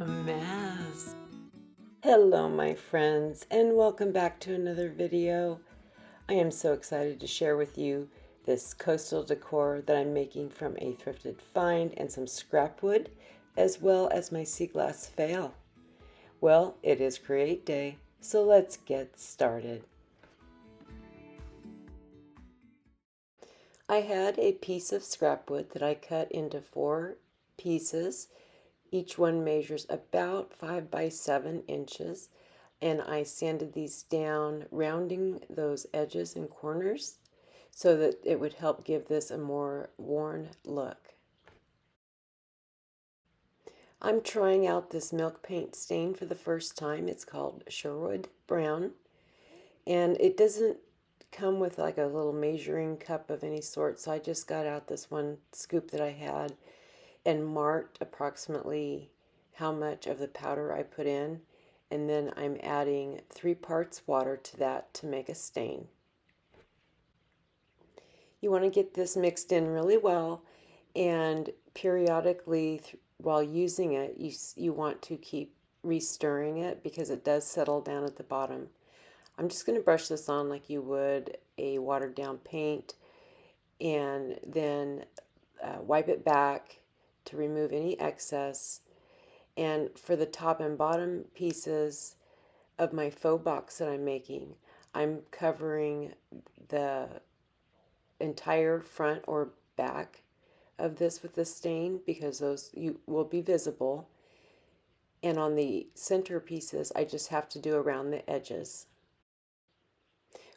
a mess. Hello my friends, and welcome back to another video. I am so excited to share with you this coastal decor that I'm making from a thrifted find and some scrap wood, as well as my sea glass fail. Well, it is Create Day, so let's get started. I had a piece of scrap wood that I cut into 4 pieces. Each one measures about 5 by 7 inches, and I sanded these down, rounding those edges and corners so that it would help give this a more worn look. I'm trying out this milk paint stain for the first time. It's called Sherwood Brown, and it doesn't come with like a little measuring cup of any sort, so I just got out this one scoop that I had and marked approximately how much of the powder I put in, and then I'm adding 3 parts water to that to make a stain. You want to get this mixed in really well, and periodically while using it you want to keep re-stirring it because it does settle down at the bottom. I'm just going to brush this on like you would a watered down paint, and then wipe it back to remove any excess. And for the top and bottom pieces of my faux box that I'm making, I'm covering the entire front or back of this with the stain because those will be visible. And on the center pieces, I just have to do around the edges.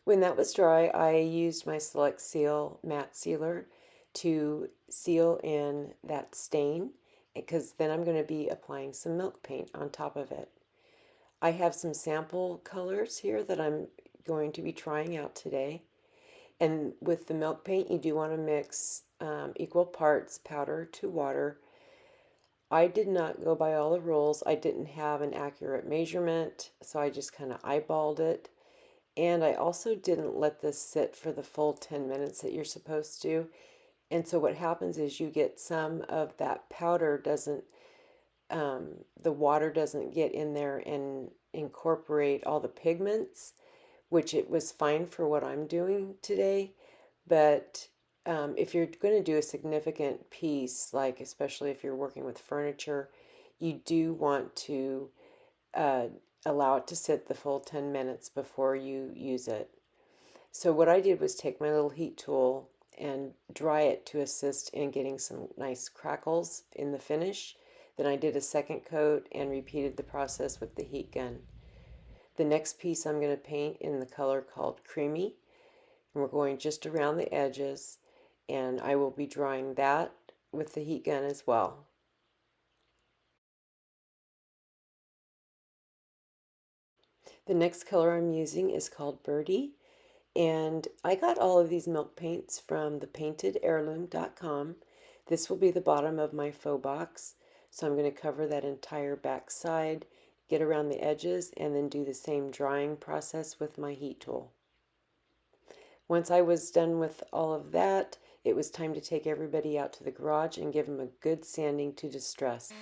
When that was dry, I used my Select Seal matte sealer to seal in that stain, because then I'm going to be applying some milk paint on top of it. I have some sample colors here that I'm going to be trying out today. And with the milk paint, you do want to mix equal parts powder to water. I did not go by all the rules. I didn't have an accurate measurement, so I just kind of eyeballed it. And I also didn't let this sit for the full 10 minutes that you're supposed to. And so what happens is you get some of that powder the water doesn't get in there and incorporate all the pigments, which it was fine for what I'm doing today. But if you're going to do a significant piece, like especially if you're working with furniture, you do want to allow it to sit the full 10 minutes before you use it. So what I did was take my little heat tool and dry it to assist in getting some nice crackles in the finish. Then I did a second coat and repeated the process with the heat gun. The next piece I'm going to paint in the color called Creamy, and we're going just around the edges, and I will be drying that with the heat gun as well. The next color I'm using is called Birdie, and I got all of these milk paints from thepaintedheirloom.com. This will be the bottom of my faux box, so I'm going to cover that entire back side, get around the edges, and then do the same drying process with my heat tool. Once I was done with all of that, it was time to take everybody out to the garage and give them a good sanding to distress.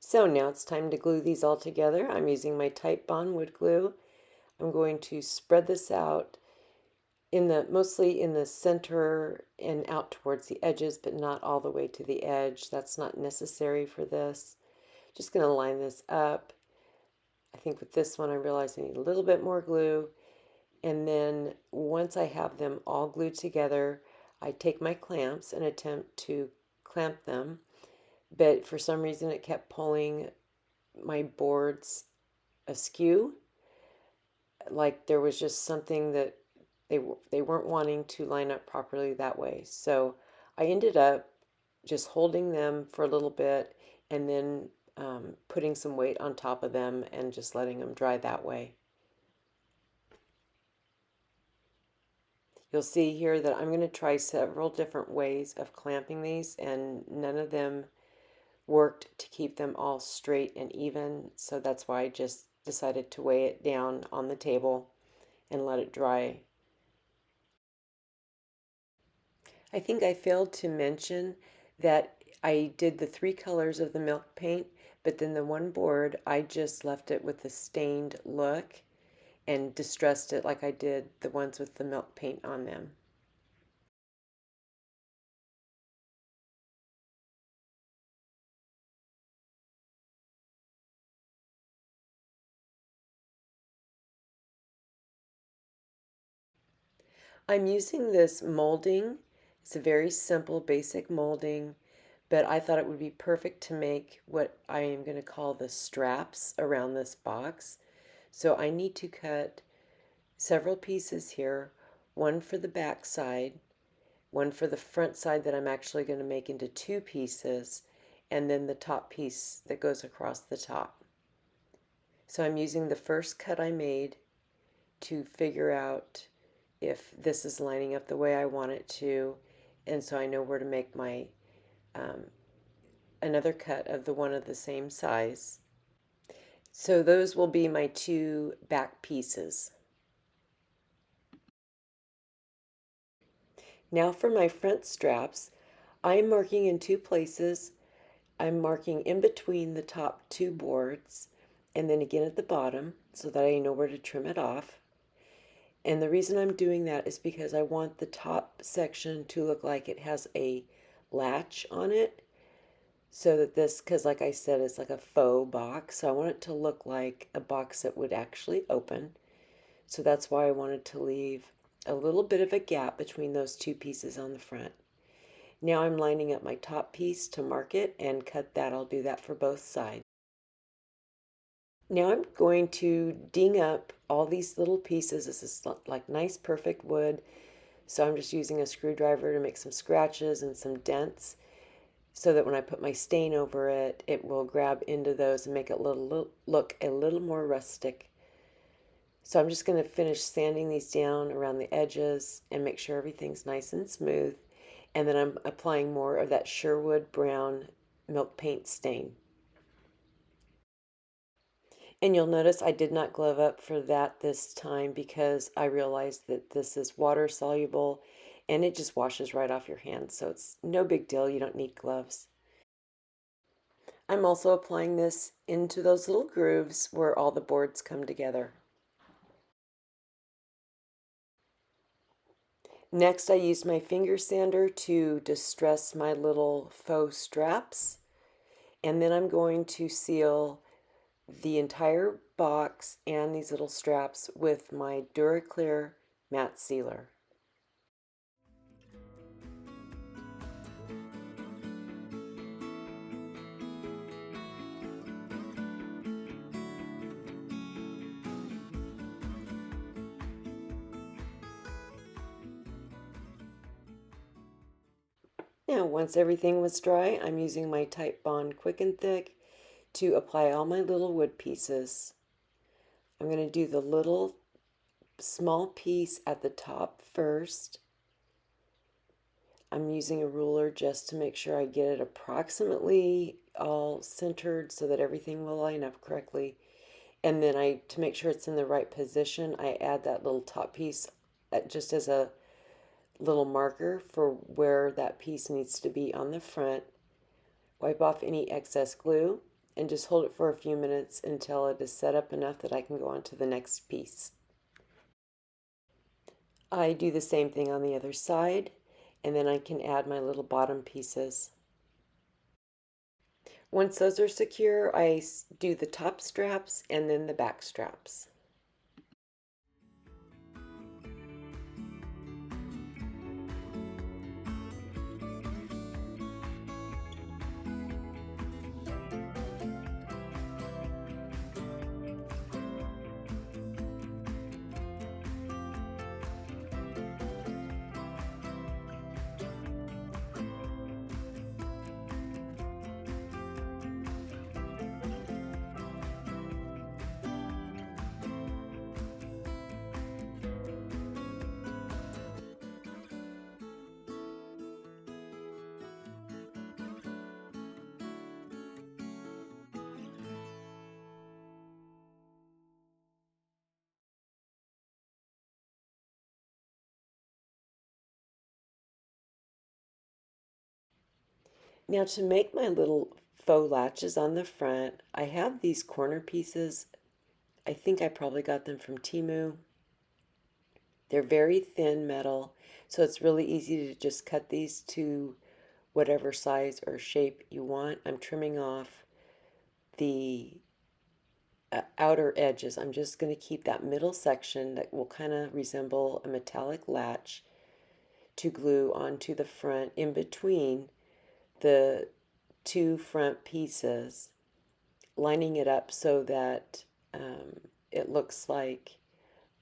So now it's time to glue these all together. I'm using my Type Bond wood glue. I'm going to spread this out mostly in the center and out towards the edges, but not all the way to the edge. That's not necessary for this. Just going to line this up. I think with this one I realize I need a little bit more glue. And then once I have them all glued together, I take my clamps and attempt to clamp them. But for some reason it kept pulling my boards askew. Like there was just something that they weren't wanting to line up properly that way. So I ended up just holding them for a little bit and then putting some weight on top of them and just letting them dry that way. You'll see here that I'm going to try several different ways of clamping these, and none of them worked to keep them all straight and even, so that's why I just decided to weigh it down on the table and let it dry. I think I failed to mention that I did the 3 colors of the milk paint, but then the one board I just left it with the stained look and distressed it like I did the ones with the milk paint on them. I'm using this molding. It's a very simple, basic molding, but I thought it would be perfect to make what I am going to call the straps around this box. So I need to cut several pieces here, one for the back side, one for the front side that I'm actually going to make into 2 pieces, and then the top piece that goes across the top. So I'm using the first cut I made to figure out if this is lining up the way I want it to, and so I know where to make my another cut of the one of the same size. So those will be my 2 back pieces. Now for my front straps, I'm marking in 2 places. I'm marking in between the top 2 boards and then again at the bottom so that I know where to trim it off. And the reason I'm doing that is because I want the top section to look like it has a latch on it, so that this, because like I said, it's like a faux box, so I want it to look like a box that would actually open. So that's why I wanted to leave a little bit of a gap between those 2 pieces on the front. Now I'm lining up my top piece to mark it and cut that. I'll do that for both sides. Now I'm going to ding up all these little pieces. This is like nice perfect wood, so I'm just using a screwdriver to make some scratches and some dents so that when I put my stain over it, it will grab into those and make it look a little more rustic. So I'm just going to finish sanding these down around the edges and make sure everything's nice and smooth. And then I'm applying more of that Sherwood brown milk paint stain. And you'll notice I did not glove up for that this time because I realized that this is water soluble and it just washes right off your hands. So it's no big deal. You don't need gloves. I'm also applying this into those little grooves where all the boards come together. Next, I used my finger sander to distress my little faux straps. And then I'm going to seal the entire box and these little straps with my DuraClear matte sealer. Now, once everything was dry, I'm using my Type Bond Quick and Thick to apply all my little wood pieces. I'm going to do the little small piece at the top first. I'm using a ruler just to make sure I get it approximately all centered so that everything will line up correctly. And then to make sure it's in the right position, I add that little top piece just as a little marker for where that piece needs to be on the front. Wipe off any excess glue and just hold it for a few minutes until it is set up enough that I can go on to the next piece. I do the same thing on the other side, and then I can add my little bottom pieces. Once those are secure, I do the top straps and then the back straps. Now to make my little faux latches on the front, I have these corner pieces. I think I probably got them from Temu. They're very thin metal, so it's really easy to just cut these to whatever size or shape you want. I'm trimming off the outer edges. I'm just going to keep that middle section that will kind of resemble a metallic latch to glue onto the front in between the two front pieces, lining it up so that it looks like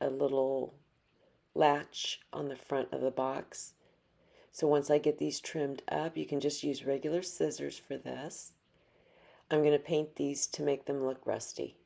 a little latch on the front of the box. So once I get these trimmed up, you can just use regular scissors for this. I'm going to paint these to make them look rusty.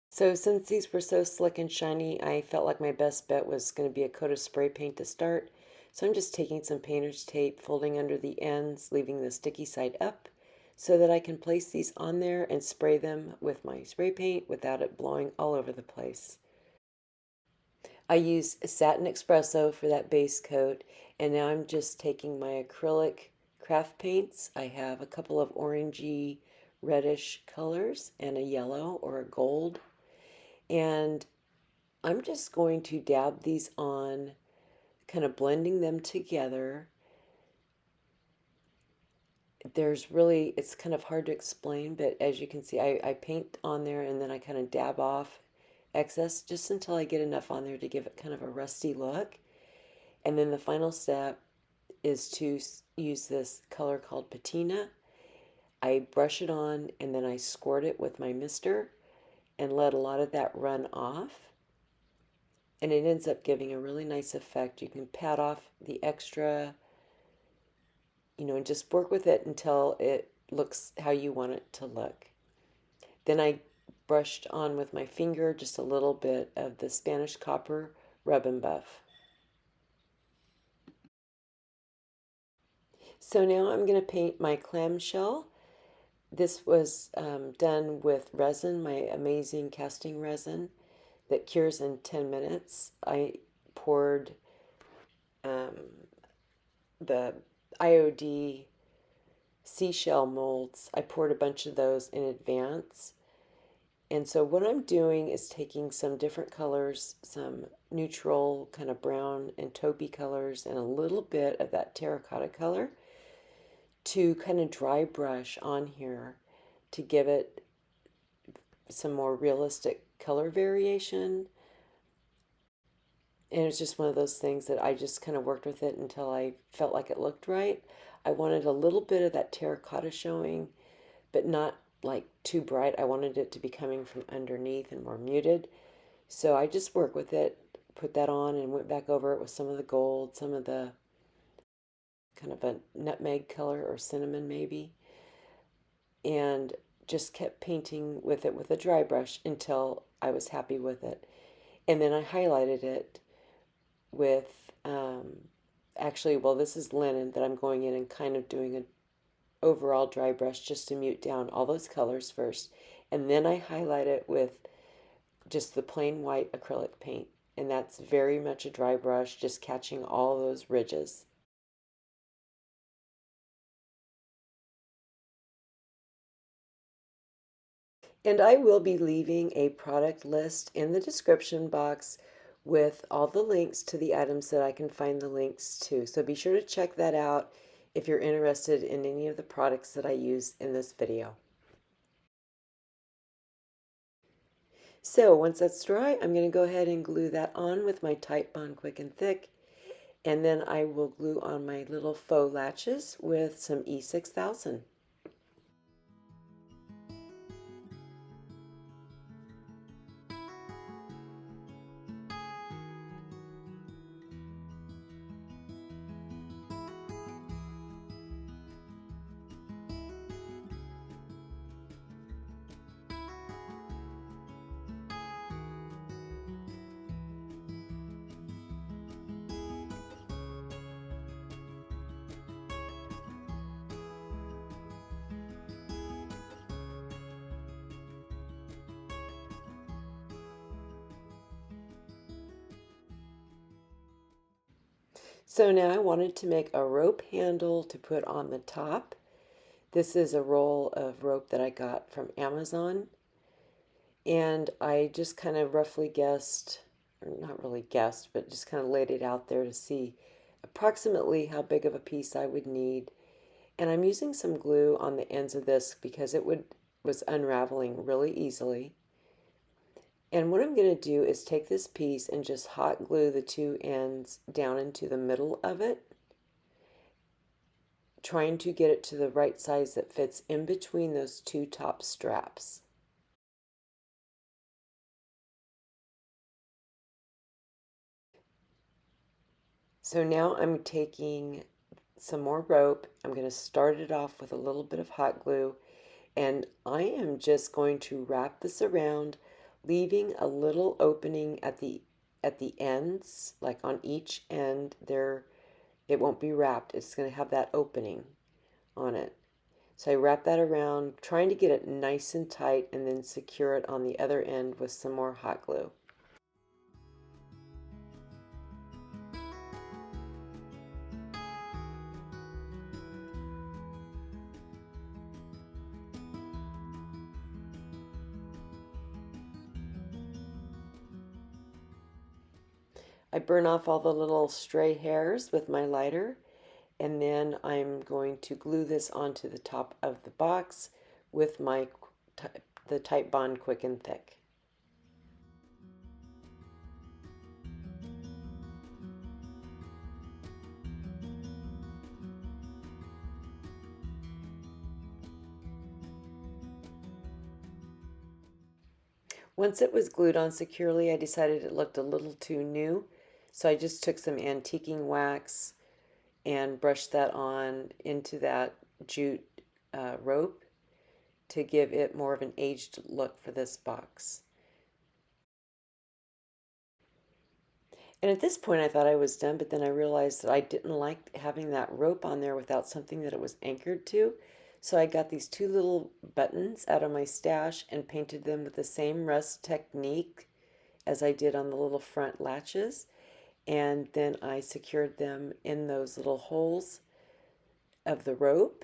So since these were so slick and shiny, I felt like my best bet was going to be a coat of spray paint to start. So I'm just taking some painter's tape, folding under the ends, leaving the sticky side up so that I can place these on there and spray them with my spray paint without it blowing all over the place. I used Satin Espresso for that base coat, and now I'm just taking my acrylic craft paints. I have a couple of orangey reddish colors and a yellow or a gold. And I'm just going to dab these on, kind of blending them together. There's really, it's kind of hard to explain, but as you can see, I paint on there and then I kind of dab off excess just until I get enough on there to give it kind of a rusty look. And then the final step is to use this color called Patina. I brush it on and then I squirt it with my mister and let a lot of that run off. And it ends up giving a really nice effect. You can pat off the extra, and just work with it until it looks how you want it to look. Then I brushed on with my finger just a little bit of the Spanish copper rub and buff. So now I'm going to paint my clamshell. This was done with resin, my amazing casting resin that cures in 10 minutes. I poured the IOD Seashell molds. I poured a bunch of those in advance. And so what I'm doing is taking some different colors, some neutral kind of brown and taupey colors, and a little bit of that terracotta color to kind of dry brush on here to give it some more realistic color variation. And it's just one of those things that I just kind of worked with it until I felt like it looked right. I wanted a little bit of that terracotta showing, but not like too bright. I wanted it to be coming from underneath and more muted. So I just worked with it, put that on, and went back over it with some of the gold, some of the kind of a nutmeg color or cinnamon maybe, and just kept painting with it with a dry brush until I was happy with it. And then I highlighted it with, actually, well, this is linen that I'm going in and kind of doing an overall dry brush just to mute down all those colors first. And then I highlight it with just the plain white acrylic paint. And that's very much a dry brush, just catching all those ridges. And I will be leaving a product list in the description box with all the links to the items that I can find the links to. So be sure to check that out if you're interested in any of the products that I use in this video. So once that's dry, I'm going to go ahead and glue that on with my Titebond Quick and Thick. And then I will glue on my little faux latches with some E6000. So now I wanted to make a rope handle to put on the top. This is a roll of rope that I got from Amazon, and I just kind of roughly guessed, or not really guessed, but just kind of laid it out there to see approximately how big of a piece I would need. And I'm using some glue on the ends of this because was unraveling really easily. And what I'm going to do is take this piece and just hot glue the two ends down into the middle of it, trying to get it to the right size that fits in between those two top straps. So now I'm taking some more rope. I'm going to start it off with a little bit of hot glue, and I am just going to wrap this around, leaving a little opening at the ends, like on each end there. It won't be wrapped. It's going to have that opening on it. So I wrap that around, trying to get it nice and tight, and then secure it on the other end with some more hot glue. I burn off all the little stray hairs with my lighter, and then I'm going to glue this onto the top of the box with the Titebond Quick and Thick. Once it was glued on securely, I decided it looked a little too new, so I just took some antiquing wax and brushed that on into that jute rope to give it more of an aged look for this box. And at this point I thought I was done, but then I realized that I didn't like having that rope on there without something that it was anchored to. So I got these two little buttons out of my stash and painted them with the same rust technique as I did on the little front latches. And then I secured them in those little holes of the rope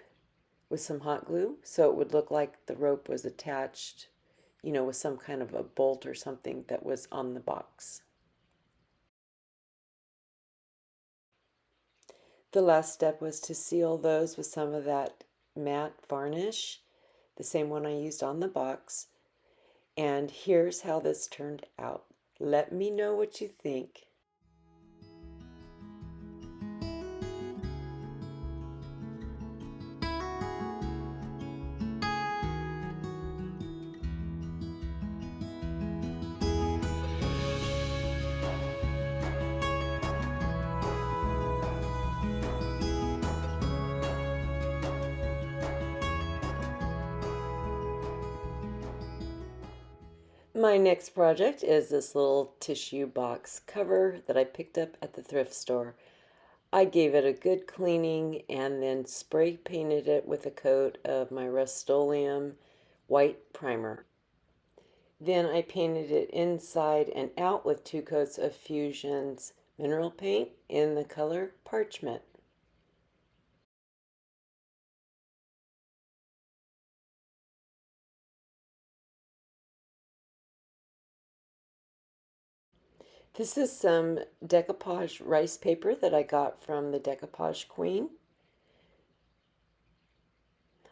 with some hot glue, so it would look like the rope was attached, with some kind of a bolt or something that was on the box. The last step was to seal those with some of that matte varnish, the same one I used on the box. And here's how this turned out. Let me know what you think. My next project is this little tissue box cover that I picked up at the thrift store. I gave it a good cleaning and then spray painted it with a coat of my Rust-Oleum white primer. Then I painted it inside and out with 2 coats of Fusion's mineral paint in the color Parchment. This is some decoupage rice paper that I got from the Decoupage Queen.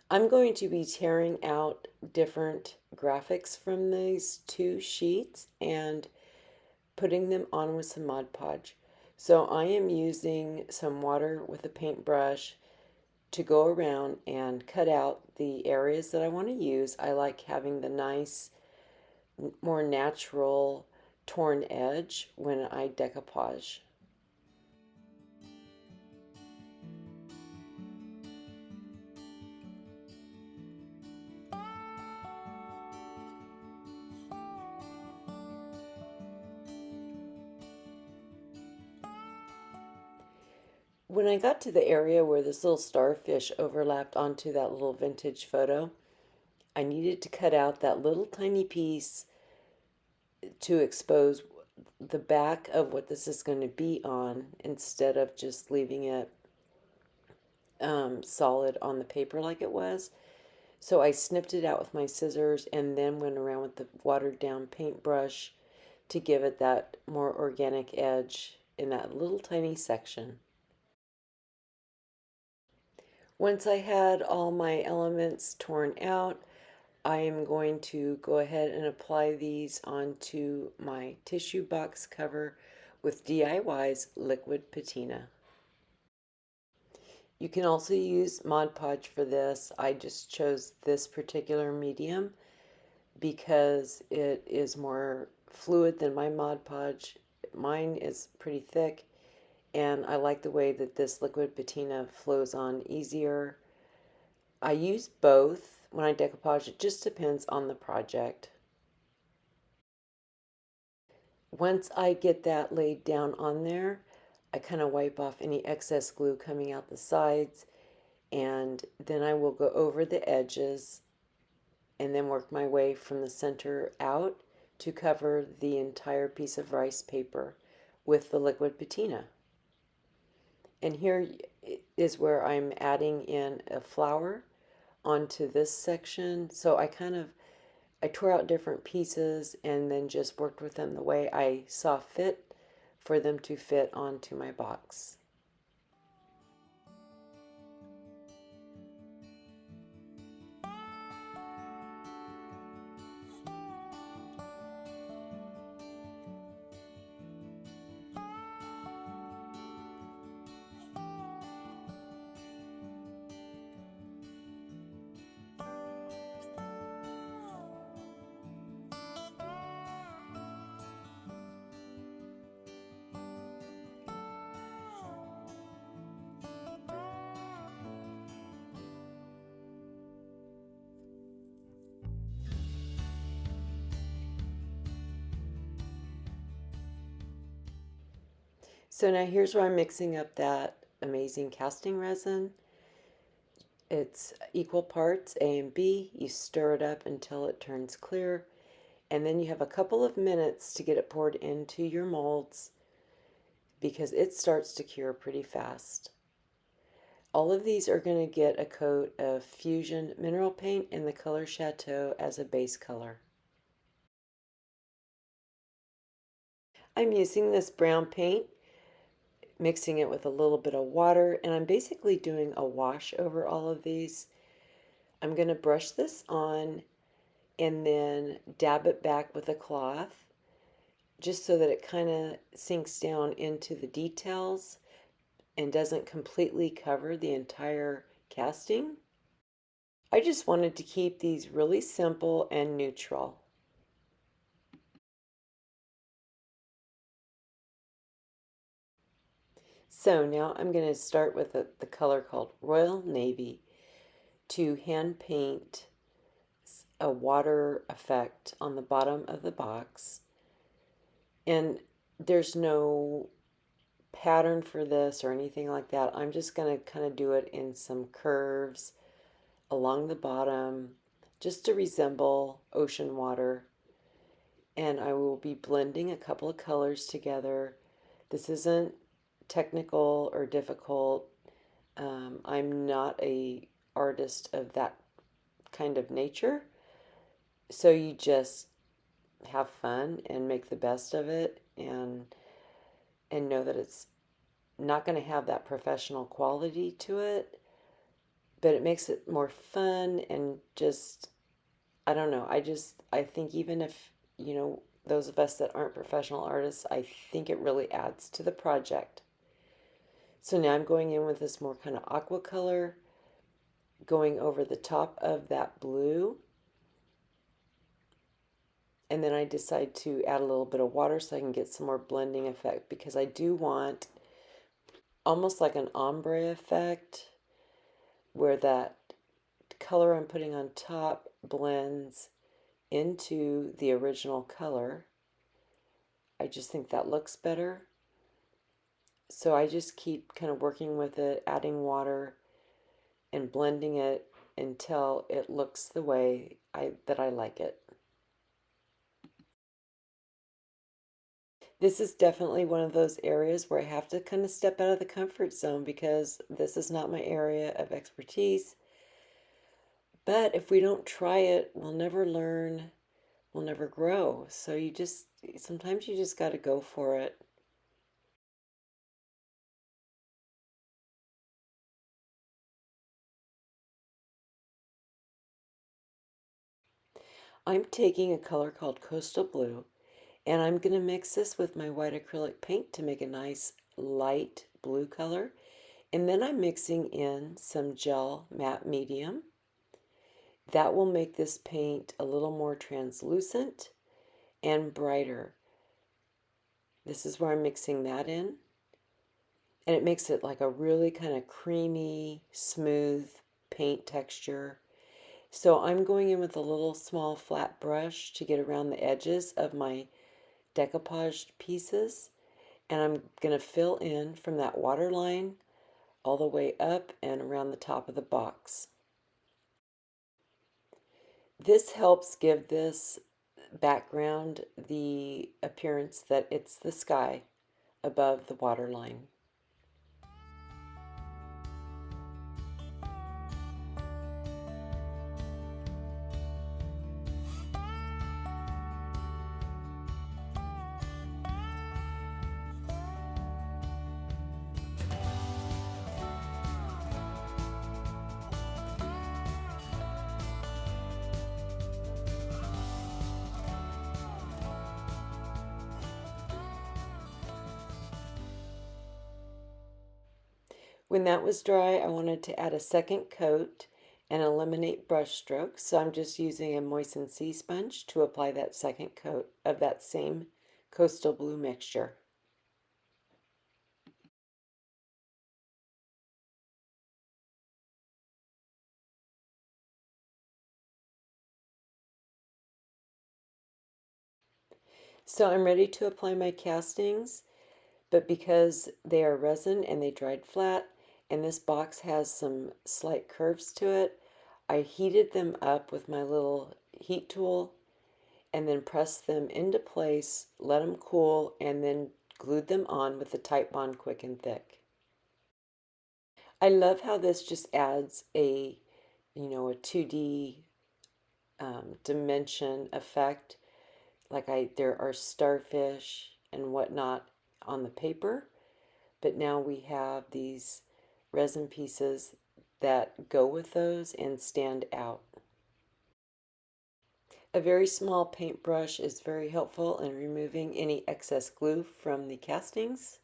I'm going to be tearing out different graphics from these 2 sheets and putting them on with some Mod Podge. So I am using some water with a paintbrush to go around and cut out the areas that I want to use. I like having the nice, more natural torn edge when I decoupage. When I got to the area where this little starfish overlapped onto that little vintage photo, I needed to cut out that little tiny piece to expose the back of what this is going to be on instead of just leaving it solid on the paper like it was. So I snipped it out with my scissors and then went around with the watered down paintbrush to give it that more organic edge in that little tiny section. Once I had all my elements torn out, I am going to go ahead and apply these onto my tissue box cover with DIY's Liquid Patina. You can also use Mod Podge for this. I just chose this particular medium because it is more fluid than my Mod Podge. Mine is pretty thick, and I like the way that this Liquid Patina flows on easier. I use both when I decoupage. It just depends on the project. Once I get that laid down on there, I kind of wipe off any excess glue coming out the sides, and then I will go over the edges and then work my way from the center out to cover the entire piece of rice paper with the Liquid Patina. And here is where I'm adding in a flower onto this section. So I tore out different pieces and then just worked with them the way I saw fit for them to fit onto my box. So now here's where I'm mixing up that amazing casting resin. It's equal parts A and B. You stir it up until it turns clear, and then you have a couple of minutes to get it poured into your molds because it starts to cure pretty fast. All of these are going to get a coat of Fusion mineral paint in the color Chateau as a base color. I'm using this brown paint, mixing it with a little bit of water, and I'm basically doing a wash over all of these. I'm going to brush this on and then dab it back with a cloth just so that it kind of sinks down into the details and doesn't completely cover the entire casting. I just wanted to keep these really simple and neutral. So now I'm going to start with the color called Royal Navy to hand paint a water effect on the bottom of the box. And there's no pattern for this or anything like that. I'm just going to kind of do it in some curves along the bottom just to resemble ocean water. And I will be blending a couple of colors together. This isn't technical or difficult. I'm not a artist of that kind of nature. So you just have fun and make the best of it and know that it's not going to have that professional quality to it, but it makes it more fun and just, I don't know. I think even if, those of us that aren't professional artists, I think it really adds to the project. So now I'm going in with this more kind of aqua color, going over the top of that blue. And then I decide to add a little bit of water so I can get some more blending effect because I do want almost like an ombre effect where that color I'm putting on top blends into the original color. I just think that looks better. So I just keep kind of working with it, adding water and blending it until it looks the way that I like it. This is definitely one of those areas where I have to kind of step out of the comfort zone because this is not my area of expertise. But if we don't try it, we'll never learn, we'll never grow. So sometimes you just got to go for it. I'm taking a color called Coastal Blue, and I'm going to mix this with my white acrylic paint to make a nice light blue color. And then I'm mixing in some gel matte medium. That will make this paint a little more translucent and brighter. This is where I'm mixing that in. And it makes it like a really kind of creamy, smooth paint texture. So I'm going in with a little small flat brush to get around the edges of my decoupaged pieces. And I'm going to fill in from that water line all the way up and around the top of the box. This helps give this background the appearance that it's the sky above the water line. When that was dry, I wanted to add a second coat and eliminate brush strokes, so I'm just using a moistened sea sponge to apply that second coat of that same coastal blue mixture. So I'm ready to apply my castings, but because they are resin and they dried flat, and this box has some slight curves to it, I heated them up with my little heat tool and then pressed them into place, let them cool, and then glued them on with the Titebond Quick and Thick. I love how this just adds a 2D dimension effect. There are starfish and whatnot on the paper, but now we have these resin pieces that go with those and stand out. A very small paintbrush is very helpful in removing any excess glue from the castings.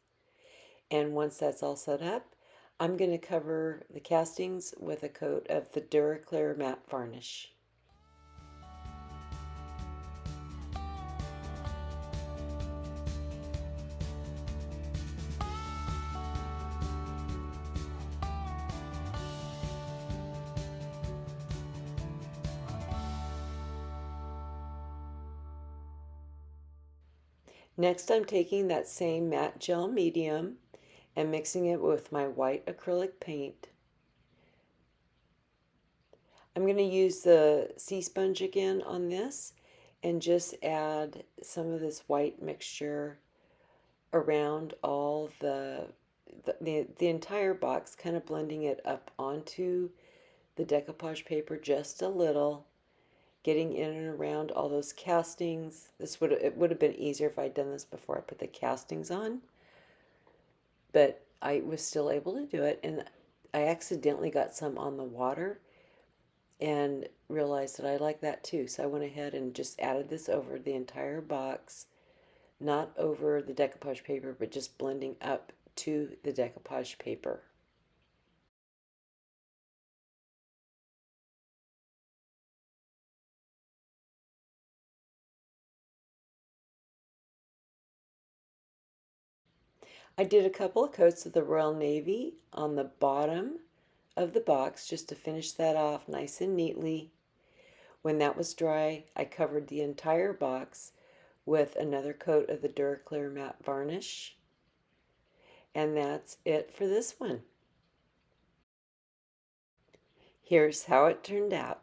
And once that's all set up, I'm going to cover the castings with a coat of the Duraclear matte varnish. Next, I'm taking that same matte gel medium and mixing it with my white acrylic paint. I'm going to use the sea sponge again on this and just add some of this white mixture around all the entire box, kind of blending it up onto the decoupage paper just a little, getting in and around all those castings. It would have been easier if I'd done this before I put the castings on, but I was still able to do it, and I accidentally got some on the water and realized that I like that too. So I went ahead and just added this over the entire box, not over the decoupage paper, but just blending up to the decoupage paper. I did a couple of coats of the Royal Navy on the bottom of the box just to finish that off nice and neatly. When that was dry, I covered the entire box with another coat of the Duraclear matte varnish. And that's it for this one. Here's how it turned out.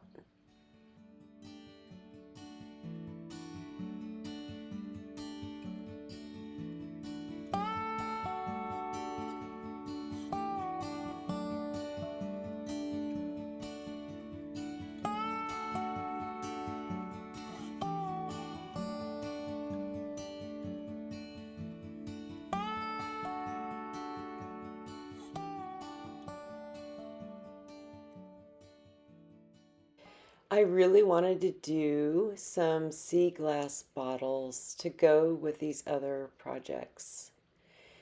I really wanted to do some sea glass bottles to go with these other projects.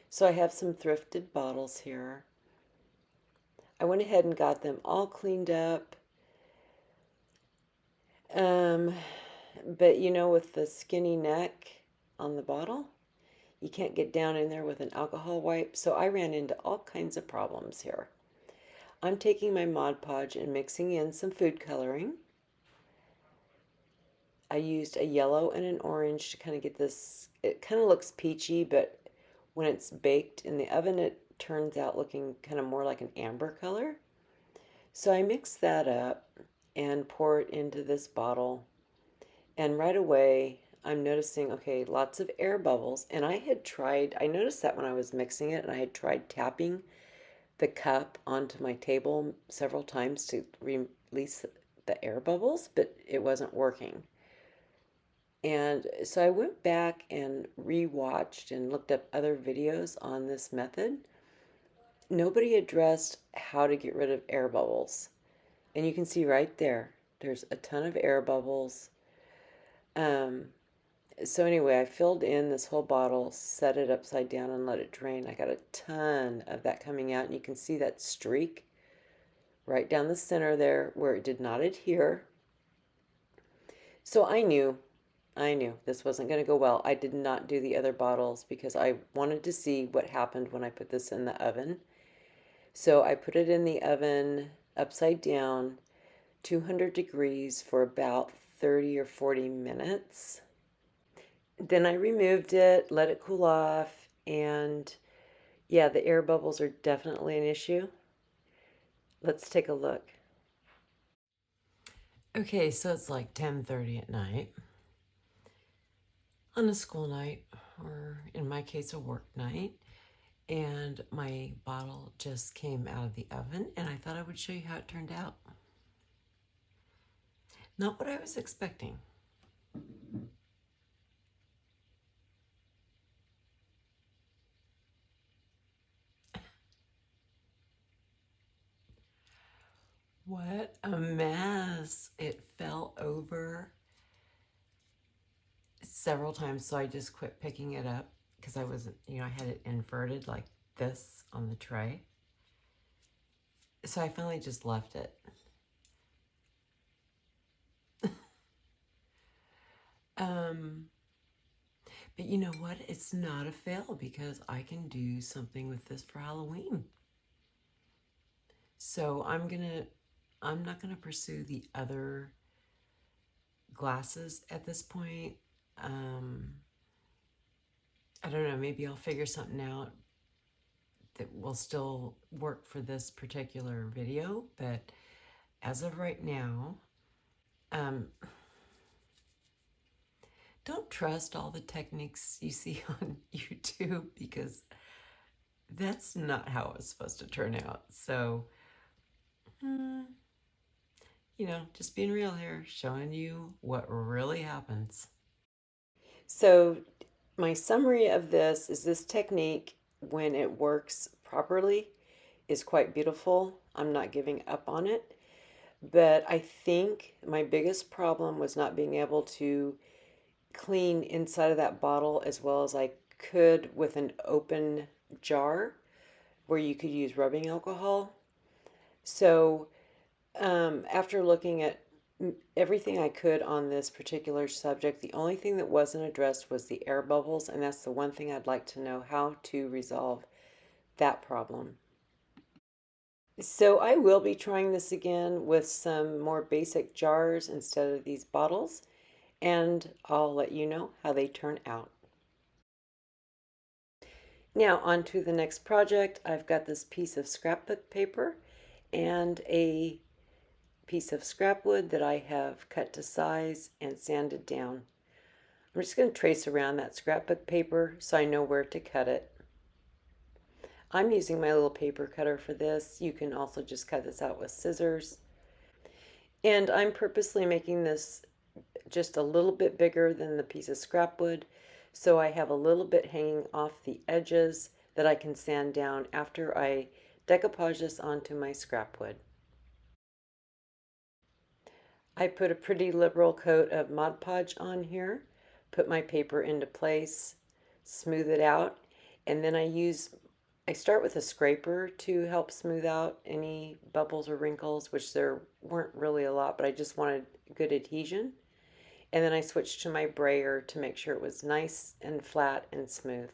So I have some thrifted bottles here. I went ahead and got them all cleaned up. Um, but you know, with the skinny neck on the bottle, you can't get down in there with an alcohol wipe. So I ran into all kinds of problems here. I'm taking my Mod Podge and mixing in some food coloring. I used a yellow and an orange to kind of get this, it kind of looks peachy, but when it's baked in the oven, it turns out looking kind of more like an amber color. So I mix that up and pour it into this bottle. And right away, I'm noticing, okay, lots of air bubbles. And I noticed that when I was mixing it, and I had tried tapping the cup onto my table several times to release the air bubbles, but it wasn't working. And so I went back and rewatched and looked up other videos on this method. Nobody addressed how to get rid of air bubbles. And you can see right there, there's a ton of air bubbles. Um, so anyway, I filled in this whole bottle, set it upside down and let it drain. I got a ton of that coming out, and you can see that streak right down the center there where it did not adhere. So I knew this wasn't going to go well. I did not do the other bottles because I wanted to see what happened when I put this in the oven. So I put it in the oven upside down, 200 degrees for about 30 or 40 minutes. Then I removed it, let it cool off, and yeah, the air bubbles are definitely an issue. Let's take a look. Okay, so it's like 10:30 at night on a school night, or in my case, a work night. And my bottle just came out of the oven, and I thought I would show you how it turned out. Not what I was expecting. What a mess. It fell over several times, so I just quit picking it up because I wasn't, I had it inverted like this on the tray. So I finally just left it. But you know what? It's not a fail because I can do something with this for Halloween. So I'm not gonna pursue the other glasses at this point. I don't know, maybe I'll figure something out that will still work for this particular video, but as of right now, don't trust all the techniques you see on YouTube because that's not how it's supposed to turn out. So, just being real here, showing you what really happens. So my summary of this is this technique, when it works properly, is quite beautiful. I'm not giving up on it. But I think my biggest problem was not being able to clean inside of that bottle as well as I could with an open jar where you could use rubbing alcohol. So after looking at everything I could on this particular subject, the only thing that wasn't addressed was the air bubbles, and that's the one thing I'd like to know how to resolve that problem. So I will be trying this again with some more basic jars instead of these bottles, and I'll let you know how they turn out. Now on to the next project. I've got this piece of scrapbook paper and a piece of scrap wood that I have cut to size and sanded down. I'm just going to trace around that scrapbook paper so I know where to cut it. I'm using my little paper cutter for this. You can also just cut this out with scissors. And I'm purposely making this just a little bit bigger than the piece of scrap wood, so I have a little bit hanging off the edges that I can sand down after I decoupage this onto my scrap wood. I put a pretty liberal coat of Mod Podge on here, put my paper into place, smooth it out, and then I start with a scraper to help smooth out any bubbles or wrinkles, which there weren't really a lot, but I just wanted good adhesion. And then I switched to my brayer to make sure it was nice and flat and smooth.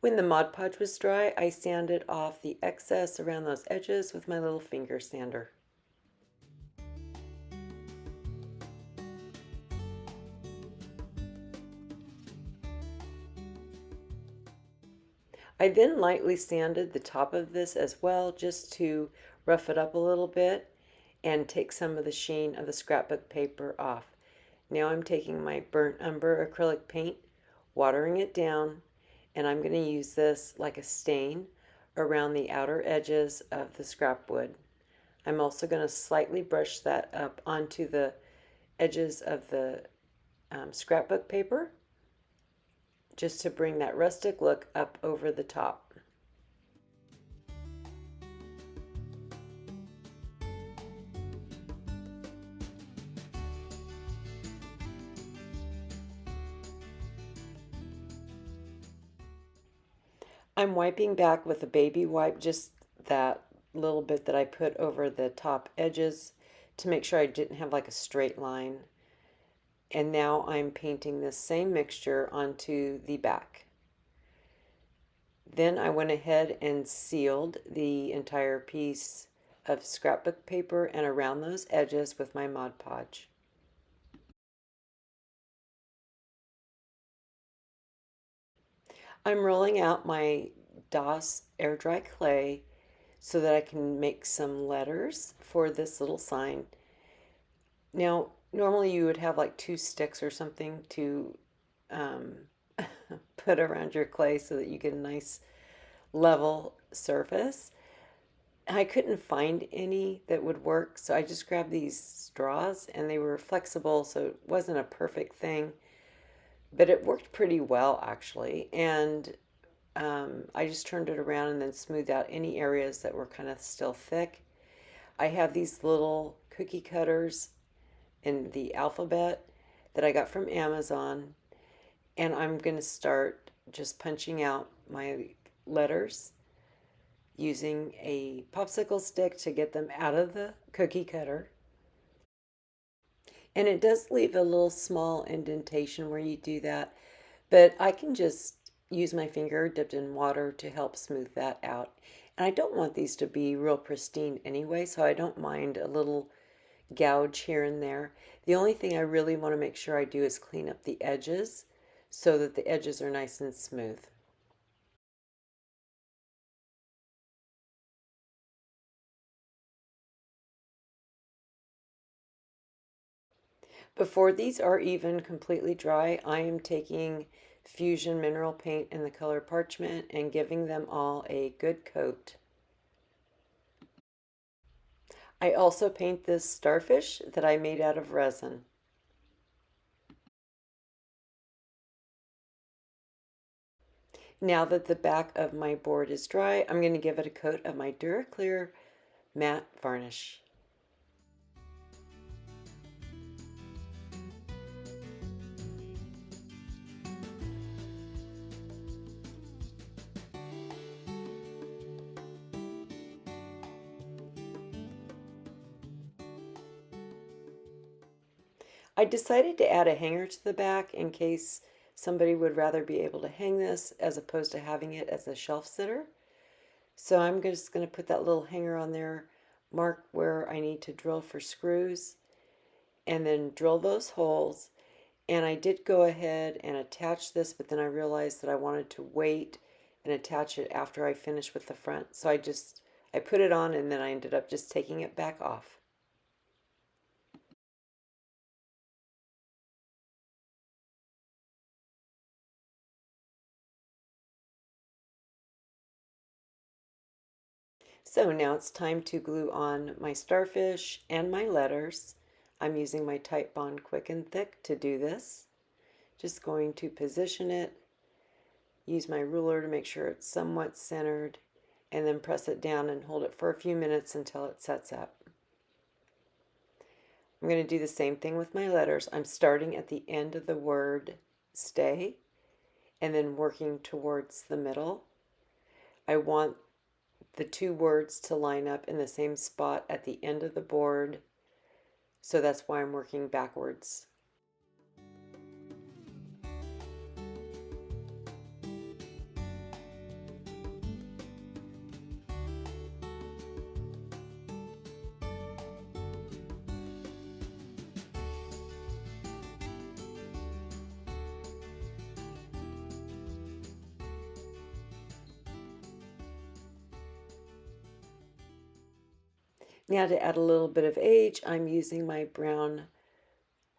When the Mod Podge was dry, I sanded off the excess around those edges with my little finger sander. I then lightly sanded the top of this as well, just to rough it up a little bit and take some of the sheen of the scrapbook paper off. Now I'm taking my burnt umber acrylic paint, watering it down, and I'm going to use this like a stain around the outer edges of the scrap wood. I'm also going to slightly brush that up onto the edges of the scrapbook paper, just to bring that rustic look up over the top. I'm wiping back with a baby wipe, just that little bit that I put over the top edges to make sure I didn't have like a straight line. And now I'm painting this same mixture onto the back. Then I went ahead and sealed the entire piece of scrapbook paper and around those edges with my Mod Podge. I'm rolling out my DOS air dry clay so that I can make some letters for this little sign. Now, normally you would have like 2 sticks or something to um, put around your clay so that you get a nice level surface. I couldn't find any that would work, so I just grabbed these straws and they were flexible, so it wasn't a perfect thing, but it worked pretty well actually. And I just turned it around and then smoothed out any areas that were kind of still thick. I have these little cookie cutters in the alphabet that I got from Amazon, and I'm going to start just punching out my letters using a popsicle stick to get them out of the cookie cutter. And it does leave a little small indentation where you do that, but I can just use my finger dipped in water to help smooth that out. And I don't want these to be real pristine anyway, so I don't mind a little gouge here and there. The only thing I really want to make sure I do is clean up the edges so that the edges are nice and smooth. Before these are even completely dry, I am taking Fusion Mineral Paint in the color Parchment and giving them all a good coat. I also paint this starfish that I made out of resin. Now that the back of my board is dry, I'm going to give it a coat of my DuraClear matte varnish. I decided to add a hanger to the back in case somebody would rather be able to hang this as opposed to having it as a shelf sitter. So I'm just going to put that little hanger on there, mark where I need to drill for screws, and then drill those holes. And I did go ahead and attach this, but then I realized that I wanted to wait and attach it after I finished with the front. So I put it on and then I ended up just taking it back off. So now it's time to glue on my starfish and my letters. I'm using my Titebond Quick and Thick to do this. Just going to position it use my ruler to make sure it's somewhat centered, and then press it down and hold it for a few minutes until it sets up. I'm going to do the same thing with my letters. I'm starting at the end of the word stay and then working towards the middle. I want the two words to line up in the same spot at the end of the board, so that's why I'm working backwards. Now to add a little bit of age, I'm using my brown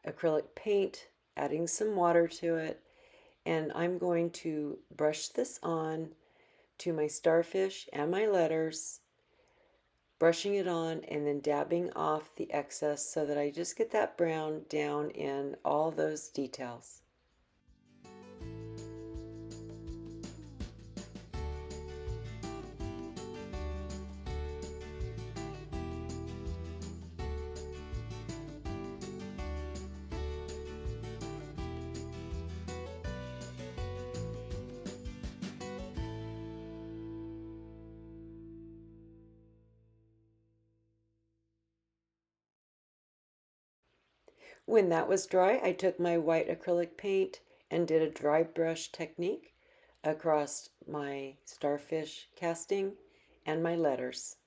acrylic paint, adding some water to it, and I'm going to brush this on to my starfish and my letters, brushing it on and then dabbing off the excess so that I just get that brown down in all those details. When that was dry, I took my white acrylic paint and did a dry brush technique across my starfish casting and my letters.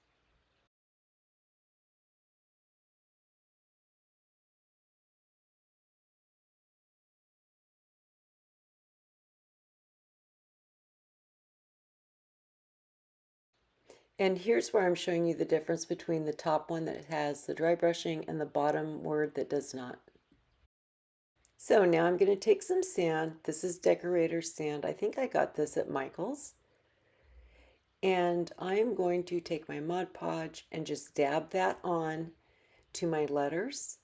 And here's where I'm showing you the difference between the top one that has the dry brushing and the bottom word that does not. So now I'm going to take some sand. This is decorator sand. I think I got this at Michael's. And I'm going to take my Mod Podge and just dab that on to my letters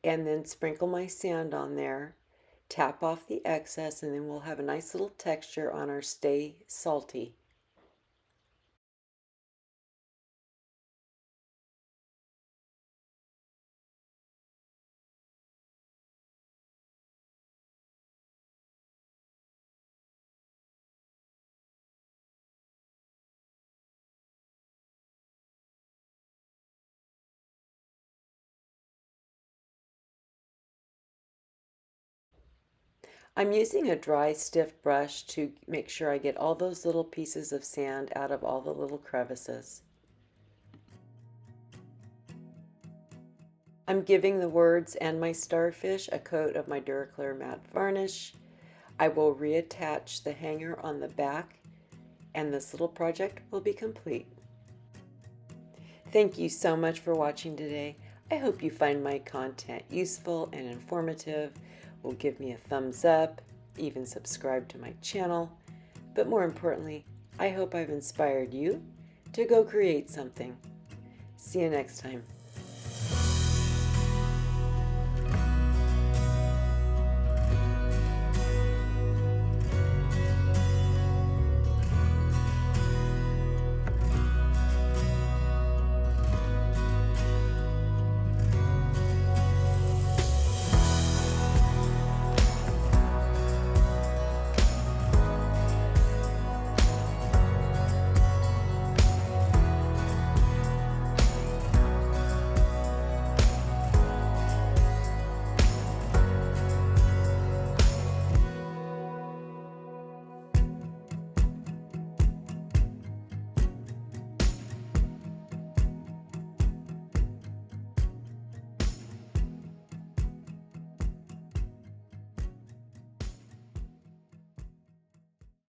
and then sprinkle my sand on there, tap off the excess, and then we'll have a nice little texture on our Stay Salty. I'm using a dry, stiff brush to make sure I get all those little pieces of sand out of all the little crevices. I'm giving the words and my starfish a coat of my Duraclear matte varnish. I will reattach the hanger on the back, and this little project will be complete. Thank you so much for watching today. I hope you find my content useful and informative. Will give me a thumbs up, even subscribe to my channel. But more importantly, I hope I've inspired you to go create something. See you next time.